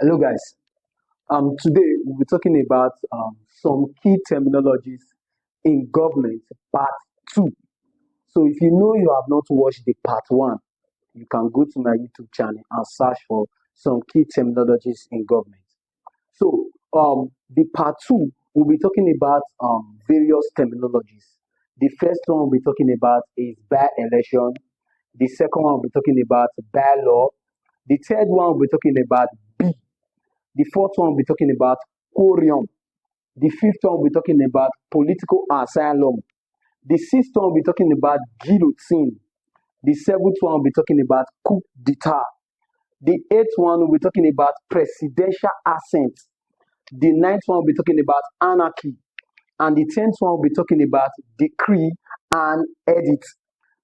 Hello, guys. Today we'll be talking about some key terminologies in government, part two. So, if you know you have not watched the part one, you can go to my YouTube channel and search for some key terminologies in government. So, the part two we'll be talking about various terminologies. The first one we'll be talking about is by-election. The second one we'll be talking about by-law. The third one we'll be talking about B. The fourth one we'll be talking about quorum. The fifth one we'll be talking about political asylum. The sixth one we'll be talking about guillotine. The seventh one we'll be talking about coup d'etat. The eighth one we'll be talking about presidential assent. The ninth one we'll be talking about anarchy. And the 10th one we'll be talking about decree and edit.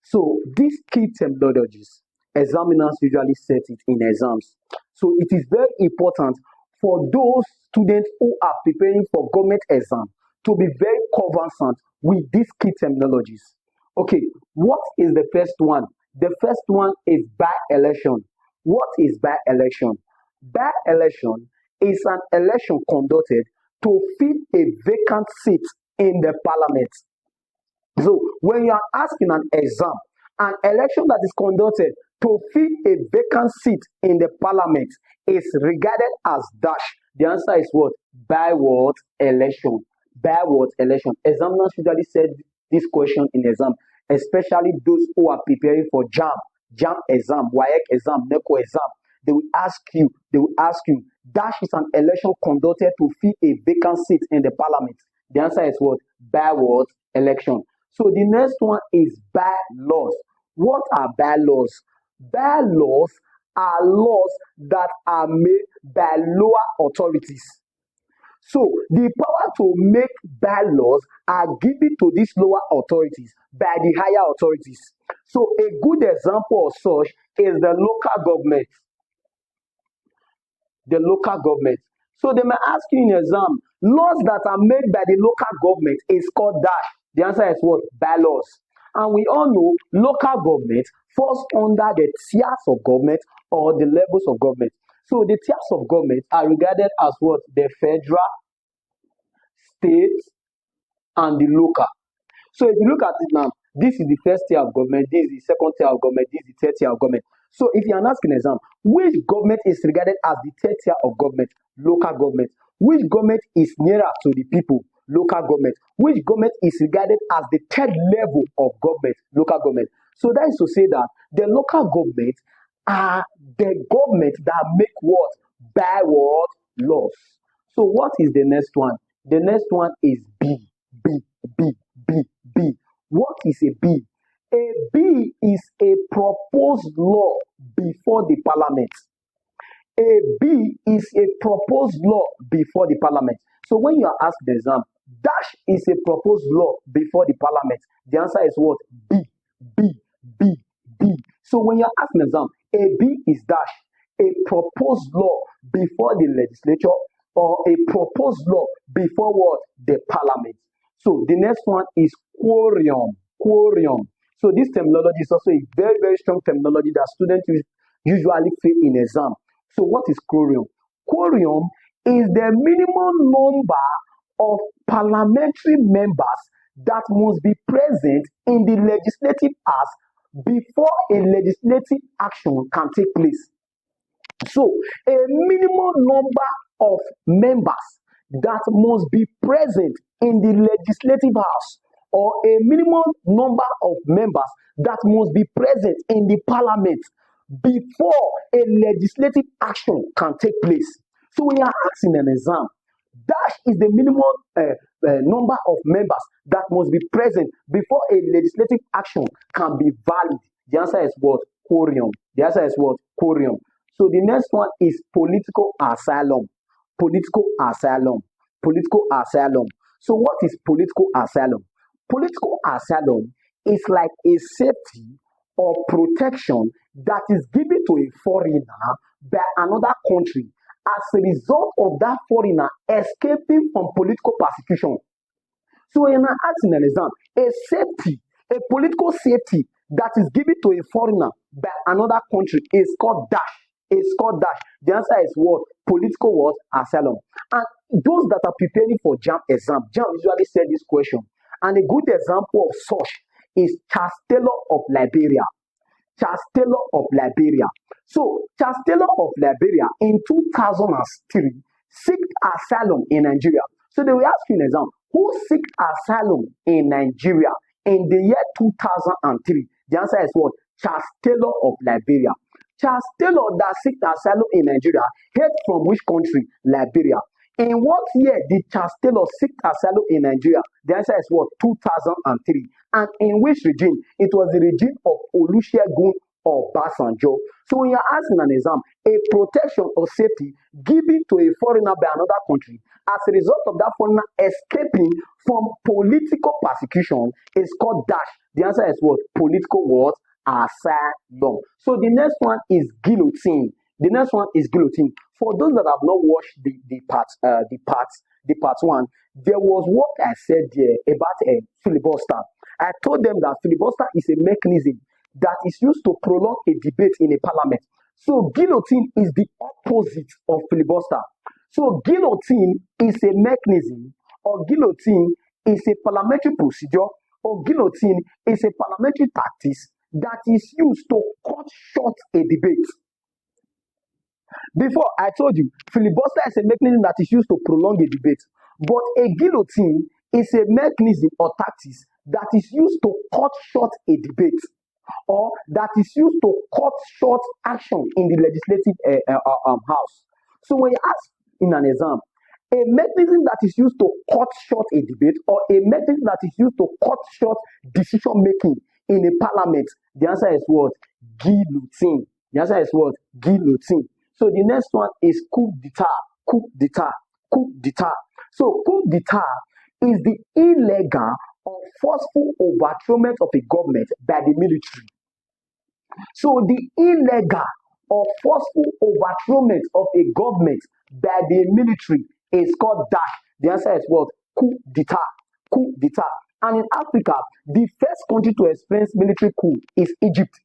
So these key terminologies, examiners usually set it in exams. So it is very important for those students who are preparing for government exam to be very conversant with these key terminologies. Okay, what is the first one? The first one is by-election. What is by-election? By-election is an election conducted to fill a vacant seat in the parliament. So when you are asking an exam, an election that is conducted to fill a vacant seat in the parliament is regarded as dash. The answer is what? By what election? By what election? Examiners usually said this question in exam, especially those who are preparing for JAM exam, WAEC exam, NECO exam. They will ask you, dash is an election conducted to fill a vacant seat in the parliament. The answer is what? By what election? So the next one is bylaws. What are bylaws? Bylaws are laws that are made by lower authorities. So the power to make bylaws are given to these lower authorities by the higher authorities. So a good example of such is the local government. The local government. So they may ask you in exam, laws that are made by the local government is called dash. The answer is what? Bylaws. And we all know local government falls under the tiers of government or the levels of government. So the tiers of government are regarded as what? The federal, state, and the local. So if you look at it now, this is the first tier of government, this is the second tier of government, this is the third tier of government. So if you are asking exam, which government is regarded as the third tier of government? Local government. Which government is nearer to the people? Local government. Which government is regarded as the third level of government? Local government. So that is to say that the local government are the government that make what? By what? Laws. So what is the next one? The next one is B. B. What is a B? A B is a proposed law before the parliament. A B is a proposed law before the parliament. So when you are asked the exam, dash is a proposed law before the parliament. The answer is what? B. So when you are asked the exam, a B is dash, a proposed law before the legislature or a proposed law before what? The parliament. So the next one is quorum. So this terminology is also a very, very strong terminology that students usually fail in exam. So what is quorum? Quorum is the minimum number of parliamentary members that must be present in the legislative house before a legislative action can take place. So a minimum number of members that must be present in the legislative house or a minimum number of members that must be present in the parliament before a legislative action can take place. So when you are asking an exam, dash is the minimum number of members that must be present before a legislative action can be valid. The answer is what? Quorum. The answer is what? Quorum. So the next one is political asylum. Political asylum. So what is political asylum? Political asylum is like a safety or protection that is given to a foreigner by another country as a result of that foreigner escaping from political persecution. So when you're asking an exam, a political safety that is given to a foreigner by another country is called dash. The answer is what? political what? Asylum. And those that are preparing for JAMB exam, JAMB usually said this question. And a good example of such is Charles Taylor of Liberia. Charles Taylor of Liberia. So Charles Taylor of Liberia in 2003 sought asylum in Nigeria. So they will ask you an exam, who sought asylum in Nigeria in the year 2003? The answer is what? Charles Taylor of Liberia. Charles Taylor that sought asylum in Nigeria hailed from which country? Liberia. In what year did Charles Taylor seek asylum in Nigeria? The answer is what? 2003. And in which regime? It was the regime of Olusegun Obasanjo. So when you're asking an exam, a protection or safety given to a foreigner by another country as a result of that foreigner escaping from political persecution is called dash. The answer is what? Political what? Asylum. So the next one is guillotine. The next one is guillotine. For those that have not watched the part one, there was what I said there about a filibuster. I told them that filibuster is a mechanism that is used to prolong a debate in a parliament. So guillotine is the opposite of filibuster. So guillotine is a mechanism, or guillotine is a parliamentary procedure, or guillotine is a parliamentary tactics that is used to cut short a debate. Before, I told you, filibuster is a mechanism that is used to prolong a debate. But a guillotine is a mechanism or tactics that is used to cut short a debate, or that is used to cut short action in the legislative house. So when you ask in an exam, a mechanism that is used to cut short a debate, or a mechanism that is used to cut short decision making in a parliament, the answer is what? Guillotine. The answer is what? Guillotine. So the next one is coup d'etat. Coup d'etat. Coup d'etat. So coup d'etat is the illegal or forceful overthrowment of a government by the military. So the illegal or forceful overthrowment of a government by the military is called dash. The answer is what? Coup d'etat. Coup d'etat. And in Africa, the first country to experience military coup is Egypt.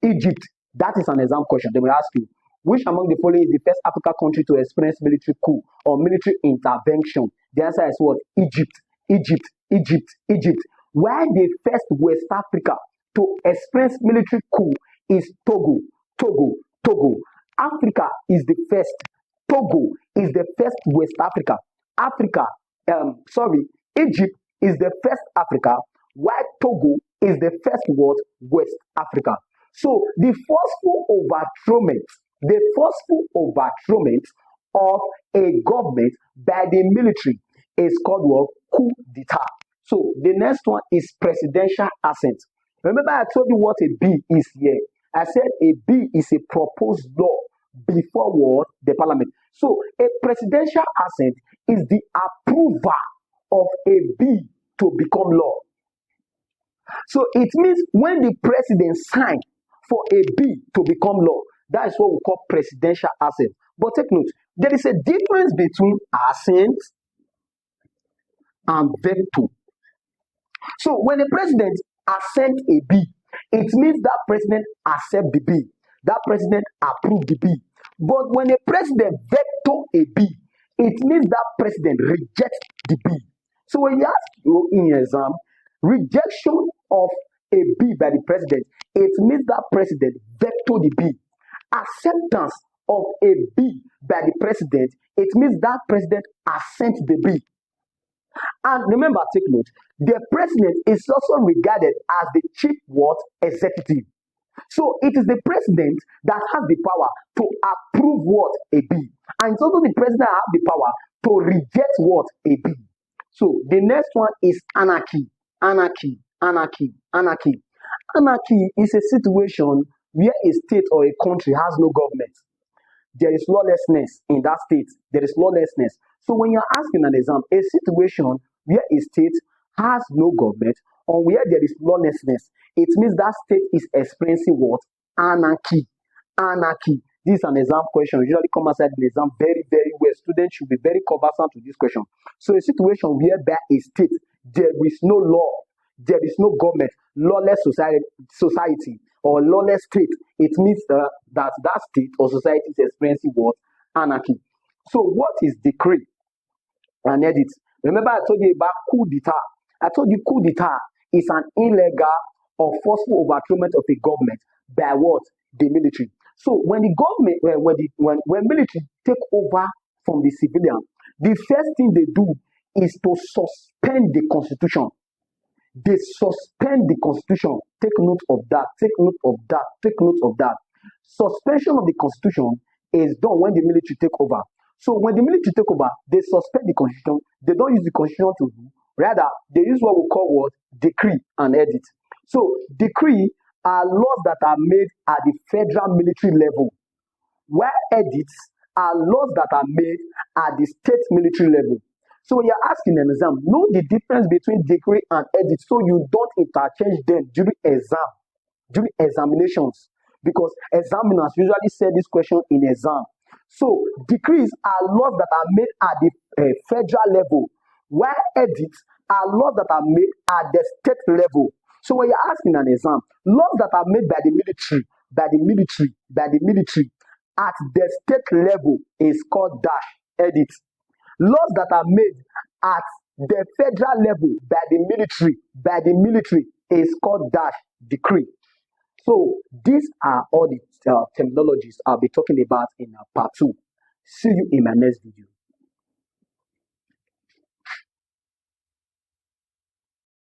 Egypt. That is an exam question. They will ask you, which among the following is the first African country to experience military coup or military intervention? The answer is what? Egypt. Egypt. Egypt. Egypt. While the first West Africa to experience military coup is Togo. Togo. Togo. Africa is the first. Togo is the first West Africa. Egypt is the first Africa, while Togo is the first world West Africa. So the forceful overthrowment of a government by the military is called what? Coup d'etat. So the next one is presidential assent. Remember I told you what a bill is here. I said a bill is a proposed law before what? The parliament. So a presidential assent is the approval of a bill to become law. So it means when the president signs for a bill to become law, that is what we call presidential assent. But take note, there is a difference between assent and veto. So when the president assent a bill, it means that president accept the bill, that president approve the bill. But when a president veto a bill, it means that president rejects the bill. So when you ask you in your exam, rejection of a bill by the president, it means that president veto the bill. Acceptance of a bill by the president, it means that president assent the bill. And remember, take note, the president is also regarded as the chief what? Executive. So it is the president that has the power to approve what? A bill. And it's also the president that has the power to reject what? A bill. So the next one is anarchy. Anarchy, anarchy, anarchy. Anarchy is a situation where a state or a country has no government. There is lawlessness in that state. There is lawlessness. So when you're asking an exam, a situation where a state has no government or where there is lawlessness, it means that state is experiencing what? Anarchy. Anarchy. This is an exam question. Usually come outside the exam very, very well. Students should be very conversant with this question. So a situation whereby a state, there is no law, there is no government, lawless society or lawless state, it means that state or society is experiencing what? Anarchy. So what is decree and edit? Remember I told you about coup d'etat. I told you coup d'etat is an illegal or forceful overthrow of a government by what? The military. So when the government, when military take over from the civilian, the first thing they do is to suspend the constitution. They suspend the constitution. Take note of that. Take note of that. Take note of that. Suspension of the constitution is done when the military take over. So when the military take over, they suspend the constitution. They don't use the constitution to do. Rather, they use what we call what? Decree and edit. So decree are laws that are made at the federal military level, while edits are laws that are made at the state military level. So when you're asking an exam, know the difference between decree and edit so you don't interchange them during examinations, because examiners usually say this question in exam. So decrees are laws that are made at the federal level, while edits are laws that are made at the state level. So when you're asking an exam, laws that are made by the military at the state level is called dash edit. Laws that are made at the federal level by the military is called dash decree. So these are all the terminologies I'll be talking about in part 2. See you in my next video.